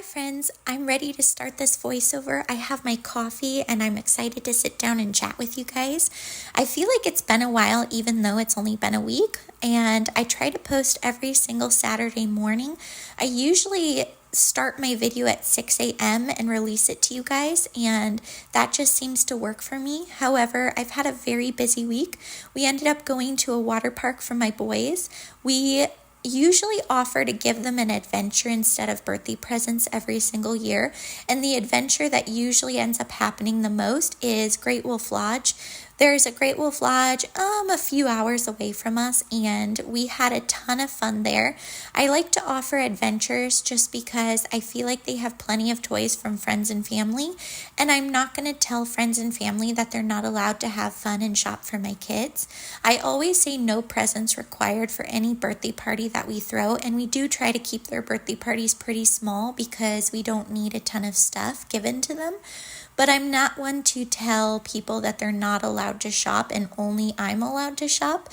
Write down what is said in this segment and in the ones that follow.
friends, I'm ready to start this voiceover. I have my coffee and I'm excited to sit down and chat with you guys. I feel like it's been a while even though it's only been a week, and I try to post every single Saturday morning. I usually start my video at 6 a.m. and release it to you guys, and that just seems to work for me. However, I've had a very busy week. We ended up going to a water park for my boys. We usually offer to give them an adventure instead of birthday presents every single year, and the adventure that usually ends up happening the most is Great Wolf Lodge. There's a Great Wolf Lodge a few hours away from us, and we had a ton of fun there. I like to offer adventures just because I feel like they have plenty of toys from friends and family, and I'm not going to tell friends and family that they're not allowed to have fun and shop for my kids. I always say no presents required for any birthday party that we throw, and we do try to keep their birthday parties pretty small because we don't need a ton of stuff given to them. But I'm not one to tell people that they're not allowed to shop and only I'm allowed to shop.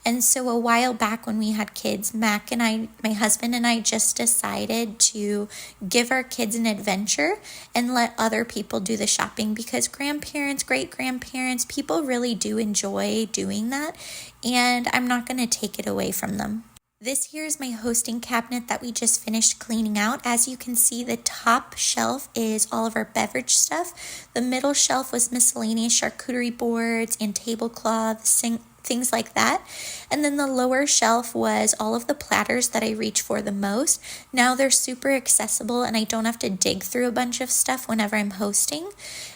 And so a while back when we had kids, Mac and I, my husband and I, just decided to give our kids an adventure and let other people do the shopping, because grandparents, great-grandparents, people really do enjoy doing that, and I'm not going to take it away from them. This here is my hosting cabinet that we just finished cleaning out. As you can see, the top shelf is all of our beverage stuff. The middle shelf was miscellaneous charcuterie boards and tablecloths, things like that. And then the lower shelf was all of the platters that I reach for the most. Now they're super accessible and I don't have to dig through a bunch of stuff whenever I'm hosting.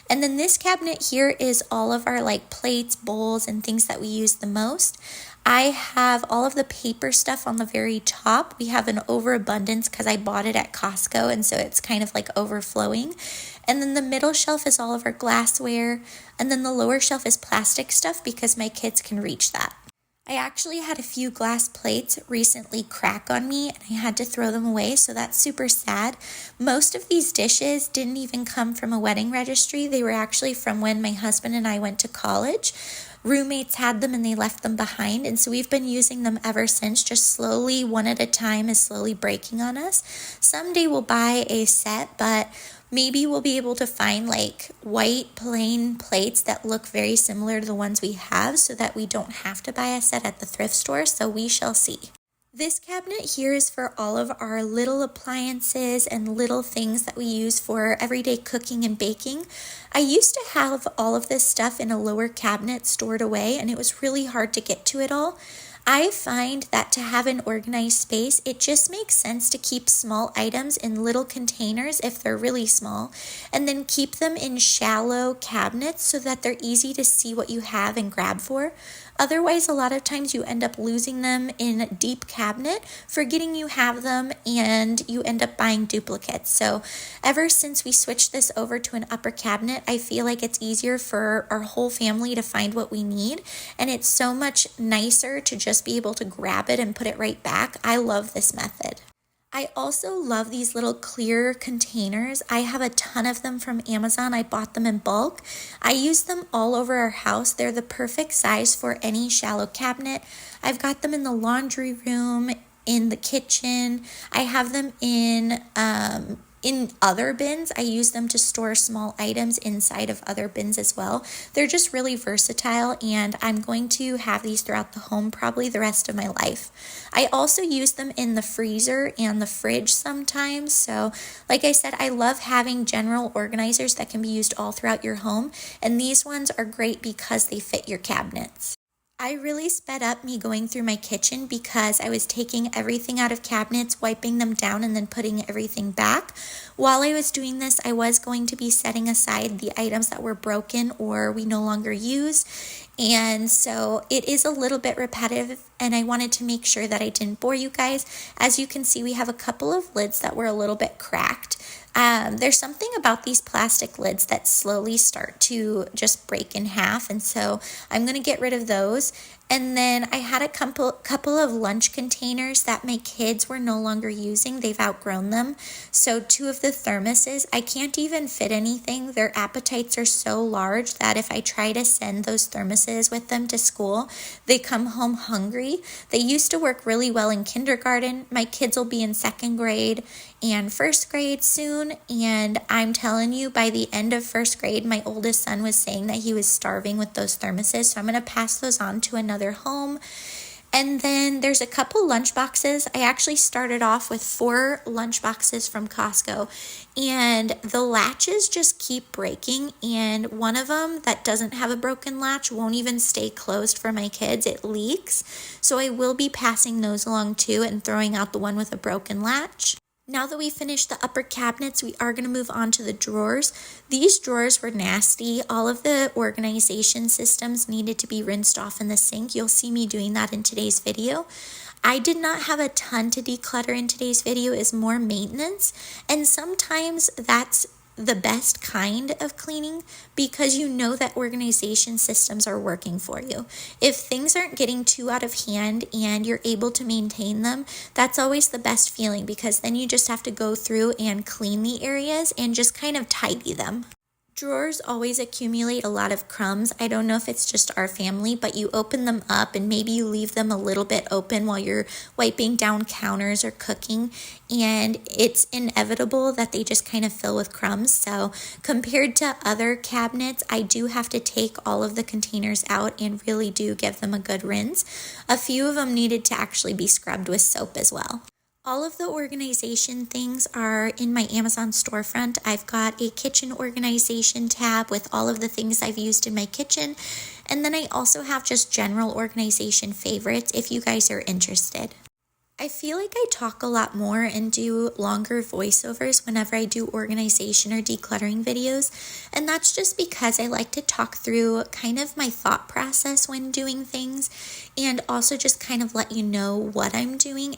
And then this cabinet here is all of our plates, bowls, and things that we use the most. I have all of the paper stuff on the very top. We have an overabundance because I bought it at Costco, and so it's kind of overflowing. And then the middle shelf is all of our glassware, and then the lower shelf is plastic stuff because my kids can reach that. I actually had a few glass plates recently crack on me and I had to throw them away, so that's super sad. Most of these dishes didn't even come from a wedding registry. They were actually from when my husband and I went to college. Roommates had them and they left them behind, and so we've been using them ever since, just slowly, one at a time, is slowly breaking on us. Someday we'll buy a set, but maybe we'll be able to find white plain plates that look very similar to the ones we have so that we don't have to buy a set at the thrift store, so we shall see. This cabinet here is for all of our little appliances and little things that we use for everyday cooking and baking. I used to have all of this stuff in a lower cabinet stored away, and it was really hard to get to it all. I find that to have an organized space, it just makes sense to keep small items in little containers if they're really small, and then keep them in shallow cabinets so that they're easy to see what you have and grab for. Otherwise, a lot of times you end up losing them in a deep cabinet, forgetting you have them, and you end up buying duplicates. So ever since we switched this over to an upper cabinet, I feel like it's easier for our whole family to find what we need, and it's so much nicer to just be able to grab it and put it right back. I love this method. I also love these little clear containers. I have a ton of them from Amazon. I bought them in bulk. I use them all over our house. They're the perfect size for any shallow cabinet. I've got them in the laundry room, in the kitchen. I have them in other bins. I use them to store small items inside of other bins as well. They're just really versatile, and I'm going to have these throughout the home probably the rest of my life. I also use them in the freezer and the fridge sometimes. So like I said, I love having general organizers that can be used all throughout your home, and these ones are great because they fit your cabinets. I really sped up me going through my kitchen because I was taking everything out of cabinets, wiping them down, and then putting everything back. While I was doing this, I was going to be setting aside the items that were broken or we no longer use. And so it is a little bit repetitive, and I wanted to make sure that I didn't bore you guys. As you can see, we have a couple of lids that were a little bit cracked. There's something about these plastic lids that slowly start to just break in half, and so I'm going to get rid of those. And then I had a couple of lunch containers that my kids were no longer using. They've outgrown them. So 2 of the thermoses, I can't even fit anything. Their appetites are so large that if I try to send those thermoses with them to school, they come home hungry. They used to work really well in kindergarten. My kids will be in 2nd grade and 1st grade soon, and I'm telling you, by the end of 1st grade, my oldest son was saying that he was starving with those thermoses, so I'm going to pass those on to another home. And then there's a couple lunch boxes. I actually started off with 4 lunch boxes from Costco, and the latches just keep breaking, and one of them that doesn't have a broken latch won't even stay closed for my kids. It leaks, so I will be passing those along too and throwing out the one with a broken latch. Now that we finished the upper cabinets, we are going to move on to the drawers. These drawers were nasty. All of the organization systems needed to be rinsed off in the sink. You'll see me doing that in today's video. I did not have a ton to declutter in today's video. It's more maintenance, and sometimes that's the best kind of cleaning because you know that organization systems are working for you. If things aren't getting too out of hand and you're able to maintain them, that's always the best feeling because then you just have to go through and clean the areas and just kind of tidy them. Drawers always accumulate a lot of crumbs. I don't know if it's just our family, but you open them up and maybe you leave them a little bit open while you're wiping down counters or cooking, and it's inevitable that they just kind of fill with crumbs. So compared to other cabinets, I do have to take all of the containers out and really do give them a good rinse. A few of them needed to actually be scrubbed with soap as well. All of the organization things are in my Amazon storefront. I've got a kitchen organization tab with all of the things I've used in my kitchen. And then I also have just general organization favorites if you guys are interested. I feel like I talk a lot more and do longer voiceovers whenever I do organization or decluttering videos. And that's just because I like to talk through kind of my thought process when doing things and also just kind of let you know what I'm doing.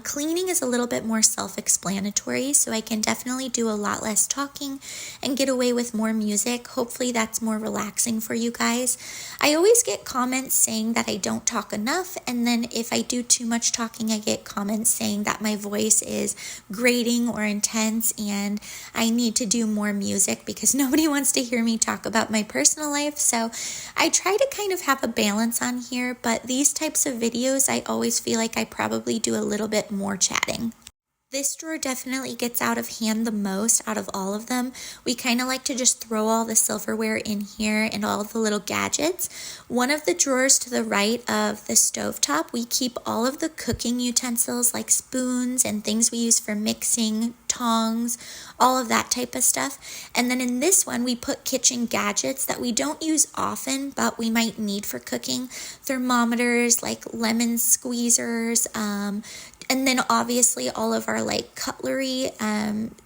Cleaning is a little bit more self-explanatory, so I can definitely do a lot less talking and get away with more music. Hopefully that's more relaxing for you guys. I always get comments saying that I don't talk enough, and then if I do too much talking, I get comments saying that my voice is grating or intense and I need to do more music because nobody wants to hear me talk about my personal life. So I try to kind of have a balance on here, but these types of videos, I always feel like I probably do a little bit more chatting. This drawer definitely gets out of hand the most out of all of them. We kind of like to just throw all the silverware in here and all the little gadgets. One of the drawers to the right of the stovetop, we keep all of the cooking utensils like spoons and things we use for mixing, tongs, all of that type of stuff. And then in this one, we put kitchen gadgets that we don't use often, but we might need for cooking. Thermometers, like lemon squeezers, and then obviously all of our like cutlery,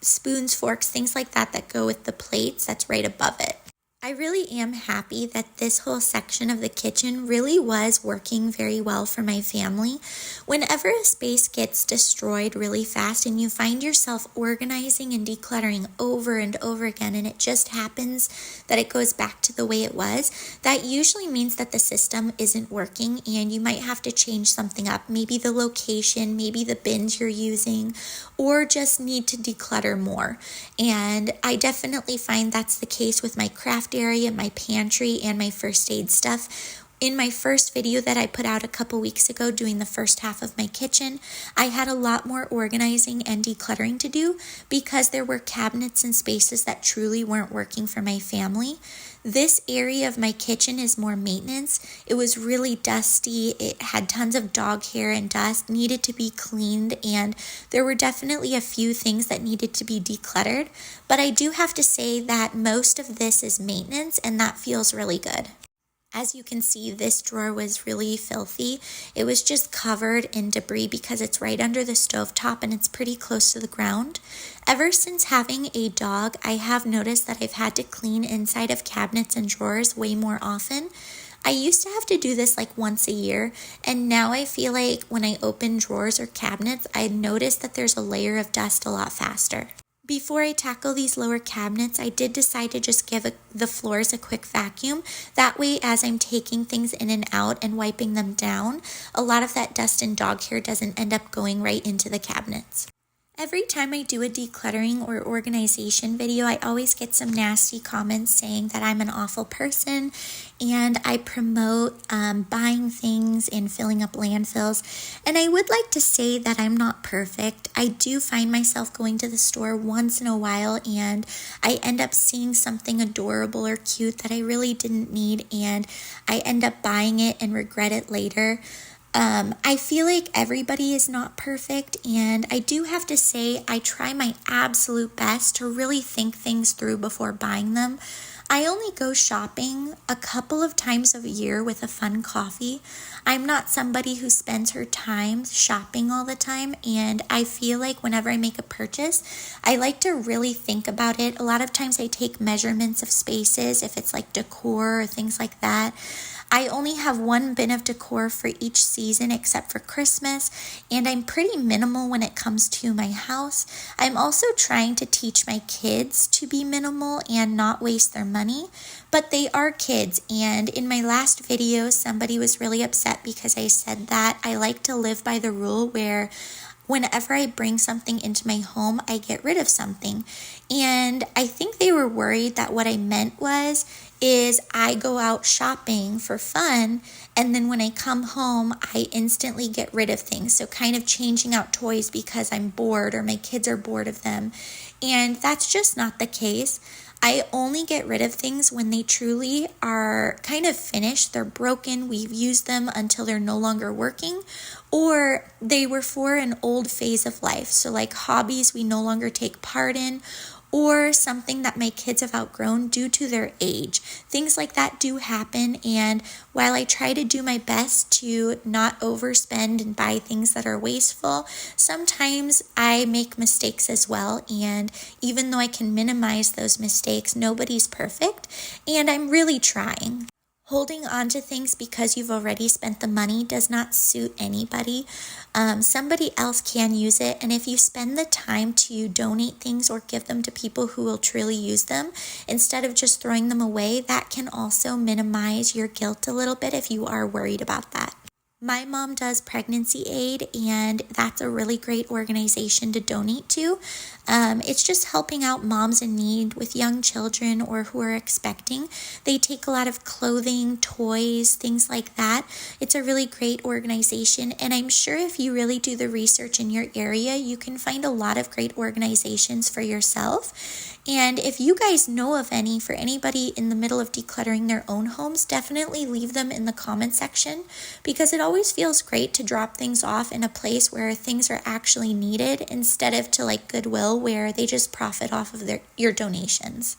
spoons, forks, things like that that go with the plates that's right above it. I really am happy that this whole section of the kitchen really was working very well for my family. Whenever a space gets destroyed really fast and you find yourself organizing and decluttering over and over again, and it just happens that it goes back to the way it was, that usually means that the system isn't working and you might have to change something up. Maybe the location, maybe the bins you're using, or just need to declutter more. And I definitely find that's the case with my craft area, my pantry, and my first aid stuff. In my first video that I put out a couple weeks ago doing the first half of my kitchen, I had a lot more organizing and decluttering to do because there were cabinets and spaces that truly weren't working for my family. This area of my kitchen is more maintenance. It was really dusty. It had tons of dog hair and dust, needed to be cleaned, and there were definitely a few things that needed to be decluttered. But I do have to say that most of this is maintenance, and that feels really good. As you can see, this drawer was really filthy. It was just covered in debris because it's right under the stovetop and it's pretty close to the ground. Ever since having a dog, I have noticed that I've had to clean inside of cabinets and drawers way more often. I used to have to do this like once a year, and now I feel like when I open drawers or cabinets, I notice that there's a layer of dust a lot faster. Before I tackle these lower cabinets, I did decide to just give the floors a quick vacuum. That way, as I'm taking things in and out and wiping them down, a lot of that dust and dog hair doesn't end up going right into the cabinets. Every time I do a decluttering or organization video, I always get some nasty comments saying that I'm an awful person and I promote buying things and filling up landfills. And I would like to say that I'm not perfect. I do find myself going to the store once in a while and I end up seeing something adorable or cute that I really didn't need and I end up buying it and regret it later. I feel like everybody is not perfect, and I do have to say I try my absolute best to really think things through before buying them. I only go shopping a couple of times a year with a fun coffee. I'm not somebody who spends her time shopping all the time, and I feel like whenever I make a purchase, I like to really think about it. A lot of times I take measurements of spaces, if it's like decor or things like that. I only have one bin of decor for each season except for Christmas, and I'm pretty minimal when it comes to my house. I'm also trying to teach my kids to be minimal and not waste their money, but they are kids, and in my last video, somebody was really upset because I said that I like to live by the rule where whenever I bring something into my home, I get rid of something. And I think they were worried that what I meant is I go out shopping for fun, and then when I come home, I instantly get rid of things. So kind of changing out toys because I'm bored or my kids are bored of them. And that's just not the case. I only get rid of things when they truly are kind of finished. They're broken. We've used them until they're no longer working, or they were for an old phase of life. So like hobbies we no longer take part in, or something that my kids have outgrown due to their age. Things like that do happen, and while I try to do my best to not overspend and buy things that are wasteful, sometimes I make mistakes as well, and even though I can minimize those mistakes, nobody's perfect, and I'm really trying. Holding on to things because you've already spent the money does not suit anybody. Somebody else can use it, and if you spend the time to donate things or give them to people who will truly use them instead of just throwing them away, that can also minimize your guilt a little bit if you are worried about that. My mom does pregnancy aid, and that's a really great organization to donate to. It's just helping out moms in need with young children or who are expecting. They take a lot of clothing, toys, things like that. It's a really great organization, and I'm sure if you really do the research in your area, you can find a lot of great organizations for yourself. And if you guys know of any for anybody in the middle of decluttering their own homes, definitely leave them in the comment section, because it always feels great to drop things off in a place where things are actually needed instead of to like Goodwill where they just profit off of your donations.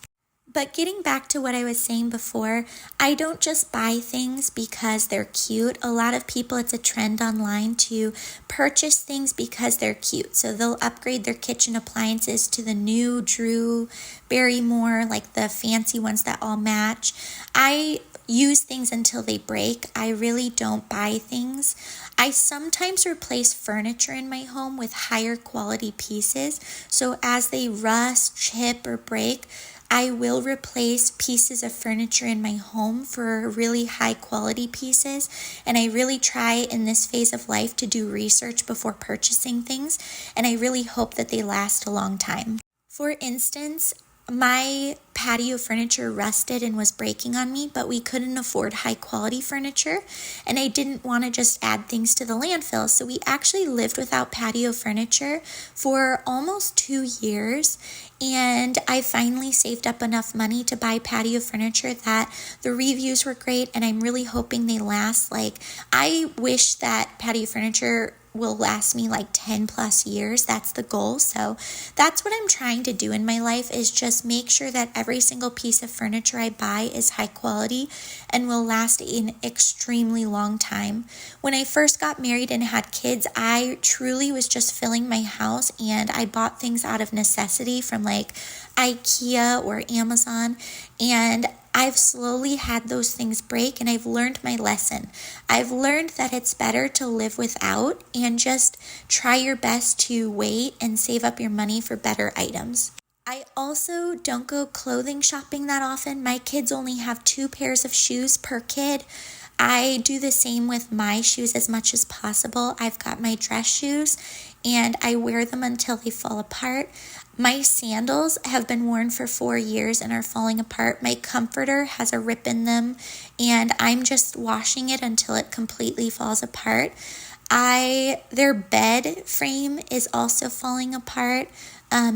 But getting back to what I was saying before, I don't just buy things because they're cute. A lot of people, it's a trend online to purchase things because they're cute. So they'll upgrade their kitchen appliances to the new Drew Barrymore, like the fancy ones that all match. I use things until they break. I really don't buy things. I sometimes replace furniture in my home with higher quality pieces. So as they rust, chip, or break, I will replace pieces of furniture in my home for really high quality pieces, and I really try in this phase of life to do research before purchasing things, and I really hope that they last a long time. For instance, my patio furniture rusted and was breaking on me, but we couldn't afford high quality furniture, and I didn't want to just add things to the landfill, so we actually lived without patio furniture for almost 2 years. And I finally saved up enough money to buy patio furniture that the reviews were great, and I'm really hoping they last. Like, I wish that patio furniture will last me like 10 plus years. That's the goal. So that's what I'm trying to do in my life, is just make sure that every single piece of furniture I buy is high quality and will last an extremely long time. When I first got married and had kids, I truly was just filling my house, and I bought things out of necessity from like IKEA or Amazon, and I've slowly had those things break, and I've learned my lesson. I've learned that it's better to live without and just try your best to wait and save up your money for better items. I also don't go clothing shopping that often. My kids only have 2 pairs of shoes per kid. I do the same with my shoes as much as possible. I've got my dress shoes and I wear them until they fall apart. My sandals have been worn for 4 years and are falling apart. My comforter has a rip in them and I'm just washing it until it completely falls apart. Their bed frame is also falling apart.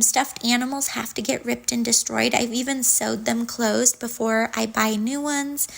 Stuffed animals have to get ripped and destroyed. I've even sewed them closed before I buy new ones.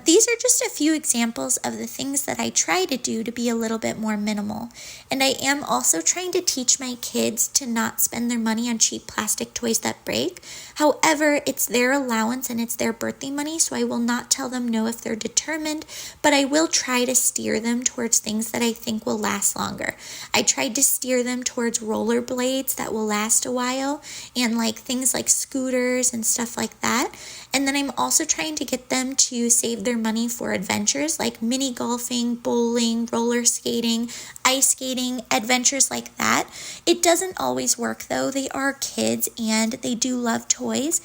These are just a few examples of the things that I try to do to be a little bit more minimal. And I am also trying to teach my kids to not spend their money on cheap plastic toys that break. However, it's their allowance and it's their birthday money, so I will not tell them no if they're determined, but I will try to steer them towards things that I think will last longer. I tried to steer them towards rollerblades that will last a while and things like scooters and stuff like that. And then I'm also trying to get them to save their money for adventures like mini golfing, bowling, roller skating, ice skating, adventures like that. It doesn't always work though. They are kids and they do love toys.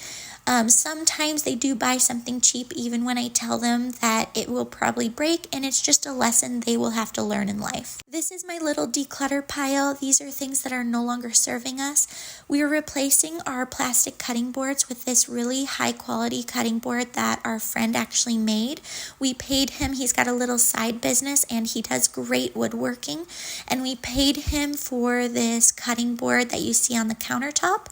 Sometimes they do buy something cheap even when I tell them that it will probably break, and it's just a lesson they will have to learn in life. This is my little declutter pile. These are things that are no longer serving us. We are replacing our plastic cutting boards with this really high quality cutting board that our friend actually made. We paid him, he's got a little side business and he does great woodworking, and we paid him for this cutting board that you see on the countertop.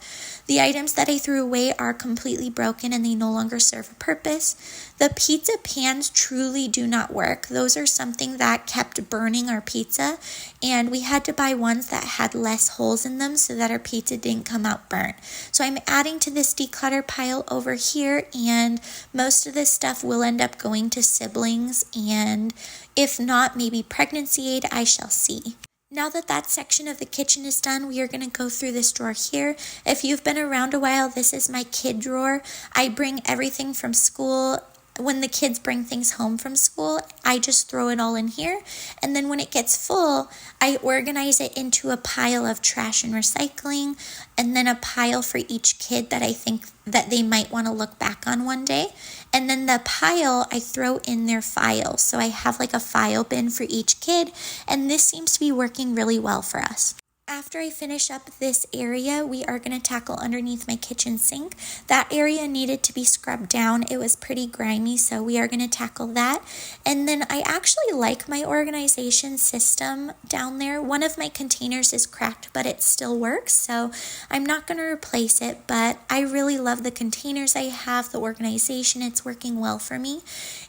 The items that I threw away are completely broken and they no longer serve a purpose. The pizza pans truly do not work. Those are something that kept burning our pizza, and we had to buy ones that had less holes in them so that our pizza didn't come out burnt. So I'm adding to this declutter pile over here, and most of this stuff will end up going to siblings, and if not, maybe pregnancy aid, I shall see. Now that section of the kitchen is done, we are going to go through this drawer here. If you've been around a while, this is my kid drawer. I bring everything from school. When the kids bring things home from school, I just throw it all in here. And then when it gets full, I organize it into a pile of trash and recycling, and then a pile for each kid that I think that they might want to look back on one day. And then the pile, I throw in their files. So I have a file bin for each kid, and this seems to be working really well for us. After I finish up this area, we are going to tackle underneath my kitchen sink. That area needed to be scrubbed down. It was pretty grimy, so we are going to tackle that. And then I actually like my organization system down there. One of my containers is cracked, but it still works, so I'm not going to replace it, but I really love the containers I have, the organization. It's working well for me.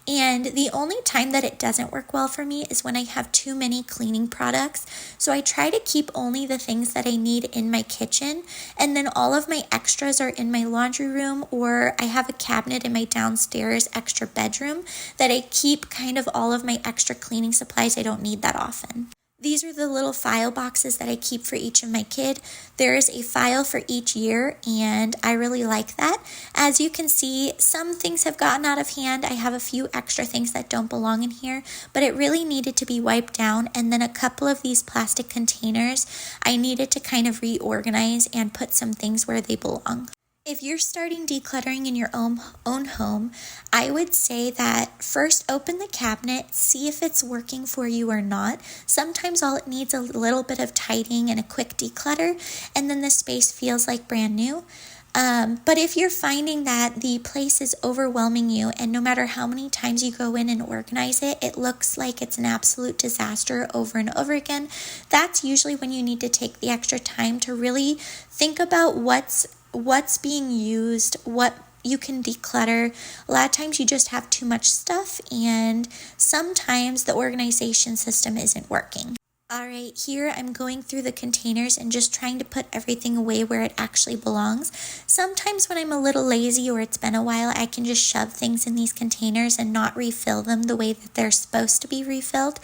And the only time that it doesn't work well for me is when I have too many cleaning products. So I try to keep only the things that I need in my kitchen, and then all of my extras are in my laundry room, or I have a cabinet in my downstairs extra bedroom that I keep kind of all of my extra cleaning supplies I don't need that often. These are the little file boxes that I keep for each of my kid. There is a file for each year, and I really like that. As you can see, some things have gotten out of hand. I have a few extra things that don't belong in here, but it really needed to be wiped down. And then a couple of these plastic containers, I needed to kind of reorganize and put some things where they belong. If you're starting decluttering in your own home, I would say that first open the cabinet, see if it's working for you or not. Sometimes all it needs a little bit of tidying and a quick declutter, and then the space feels like brand new. But if you're finding that the place is overwhelming you, and no matter how many times you go in and organize it, it looks like it's an absolute disaster over and over again, that's usually when you need to take the extra time to really think about what's being used, what you can declutter. A lot of times you just have too much stuff, and sometimes the organization system isn't working. All right, here I'm going through the containers and just trying to put everything away where it actually belongs. Sometimes when I'm a little lazy or it's been a while, I can just shove things in these containers and not refill them the way that they're supposed to be refilled.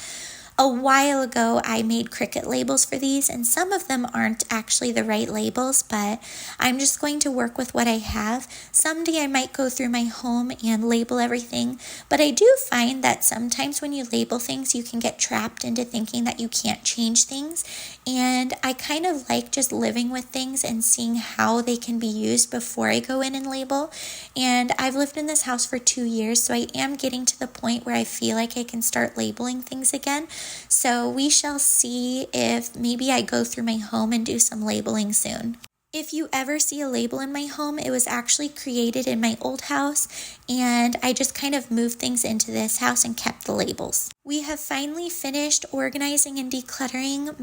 A while ago, I made Cricut labels for these, and some of them aren't actually the right labels, but I'm just going to work with what I have. Someday I might go through my home and label everything, but I do find that sometimes when you label things, you can get trapped into thinking that you can't change things, and I kind of like just living with things and seeing how they can be used before I go in and label. And I've lived in this house for 2 years, so I am getting to the point where I feel like I can start labeling things again. So we shall see if maybe I go through my home and do some labeling soon. If you ever see a label in my home, it was actually created in my old house, and I just kind of moved things into this house and kept the labels. We have finally finished organizing and decluttering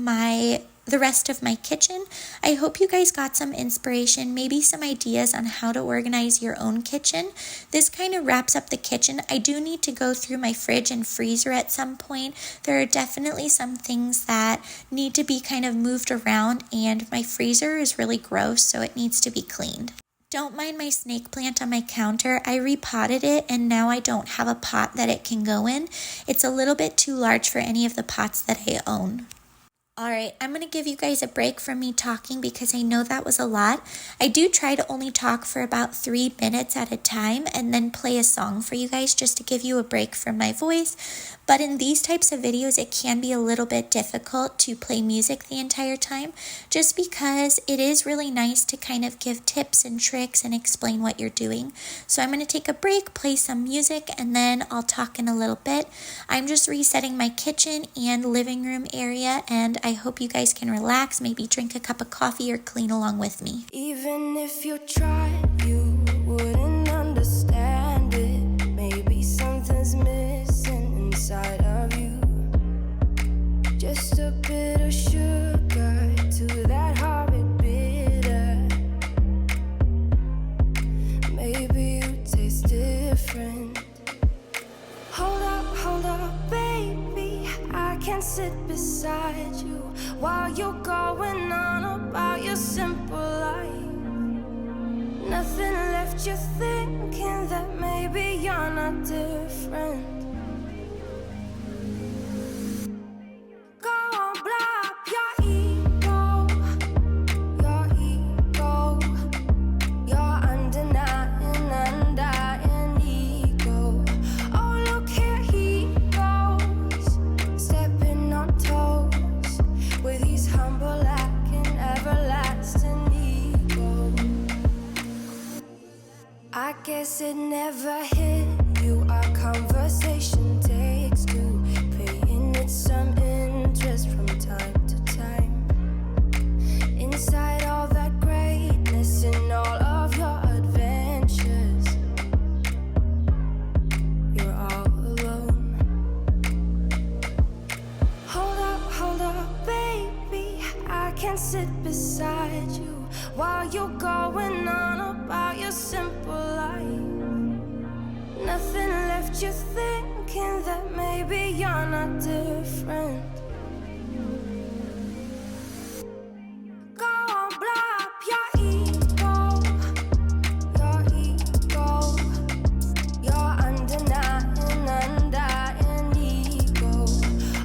the rest of my kitchen. I hope you guys got some inspiration, maybe some ideas on how to organize your own kitchen. This kind of wraps up the kitchen. I do need to go through my fridge and freezer at some point. There are definitely some things that need to be kind of moved around, and my freezer is really gross, so it needs to be cleaned. Don't mind my snake plant on my counter. I repotted it, and now I don't have a pot that it can go in. It's a little bit too large for any of the pots that I own. All right, I'm going to give you guys a break from me talking because I know that was a lot. I do try to only talk for about 3 minutes at a time and then play a song for you guys just to give you a break from my voice. But in these types of videos, it can be a little bit difficult to play music the entire time just because it is really nice to kind of give tips and tricks and explain what you're doing. So I'm going to take a break, play some music, and then I'll talk in a little bit. I'm just resetting my kitchen and living room area, and I hope you guys can relax, maybe drink a cup of coffee or clean along with me. Even if you tried, you wouldn't understand it. Maybe something's missing inside of you. Just a bit of sugar to that horrid bitter. Maybe you taste different. Hold up, baby. I can sit beside you while you're going on about your simple life. Nothing left you thinking that maybe you're not different. Go on, blow up your ego, your undying ego. Oh, look here he goes, stepping on toes with his humble and everlasting ego. I guess it never hit you. Our conversation takes two, paying it some interest from time to time. Inside all that greatness and all of your adventures, you're all alone. Hold up, baby. I can sit beside you while you're going on about your simple life. Nothing left you thinking that maybe you're not different. Go on, blow up your ego, your undying ego.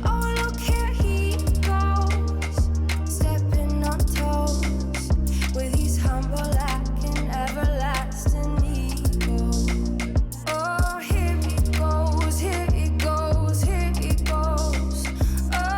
Oh, look here he goes, stepping on toes with his humble and everlasting ego. Oh, here he goes, here he goes, here he goes. Oh,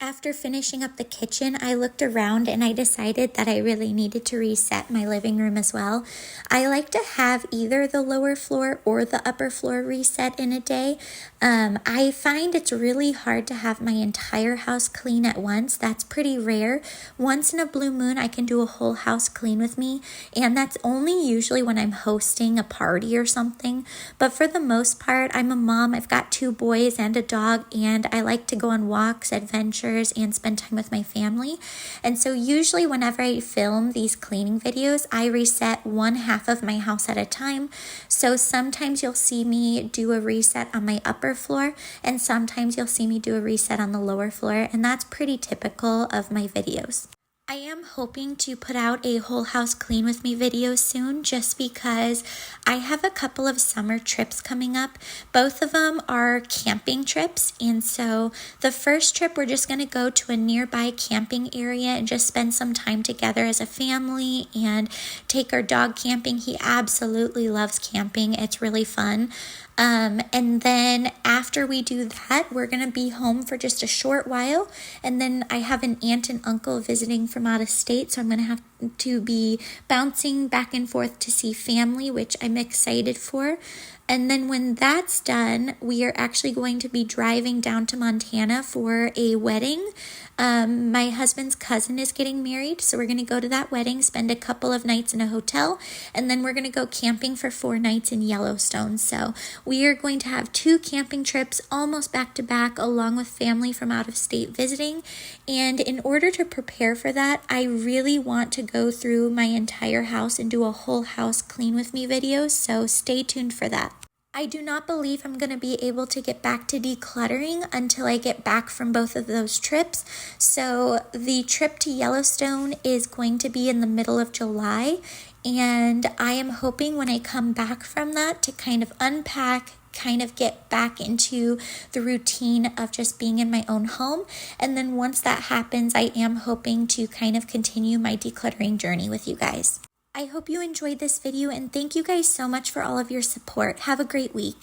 After finishing up the kitchen, I looked around and I decided that I really needed to reset my living room as well. I like to have either the lower floor or the upper floor reset in a day. I find it's really hard to have my entire house clean at once. That's pretty rare. Once in a blue moon, I can do a whole house clean with me, and that's only usually when I'm hosting a party or something. But for the most part, I'm a mom. I've got 2 boys and a dog, and I like to go on walks, adventures, and spend time with my family. And so usually whenever I film these cleaning videos, I reset one half of my house at a time. So sometimes you'll see me do a reset on my upper floor, and sometimes you'll see me do a reset on the lower floor, and that's pretty typical of my videos. I am hoping to put out a whole house clean with me video soon, just because I have a couple of summer trips coming up. Both of them are camping trips, and so the first trip we're just going to go to a nearby camping area and just spend some time together as a family and take our dog camping. He absolutely loves camping. It's really fun. And then after we do that, we're going to be home for just a short while. And then I have an aunt and uncle visiting from out of state, so I'm going to have to be bouncing back and forth to see family, which I'm excited for. And then when that's done, we are actually going to be driving down to Montana for a wedding. My husband's cousin is getting married, so we're going to go to that wedding, spend a couple of nights in a hotel, and then we're going to go camping for 4 nights in Yellowstone. So we are going to have 2 camping trips almost back to back, along with family from out of state visiting. And in order to prepare for that, I really want to go through my entire house and do a whole house clean with me video, so stay tuned for that. I do not believe I'm going to be able to get back to decluttering until I get back from both of those trips. So the trip to Yellowstone is going to be in the middle of July, and I am hoping when I come back from that to kind of unpack, kind of get back into the routine of just being in my own home. And then once that happens, I am hoping to kind of continue my decluttering journey with you guys. I hope you enjoyed this video, and thank you guys so much for all of your support. Have a great week.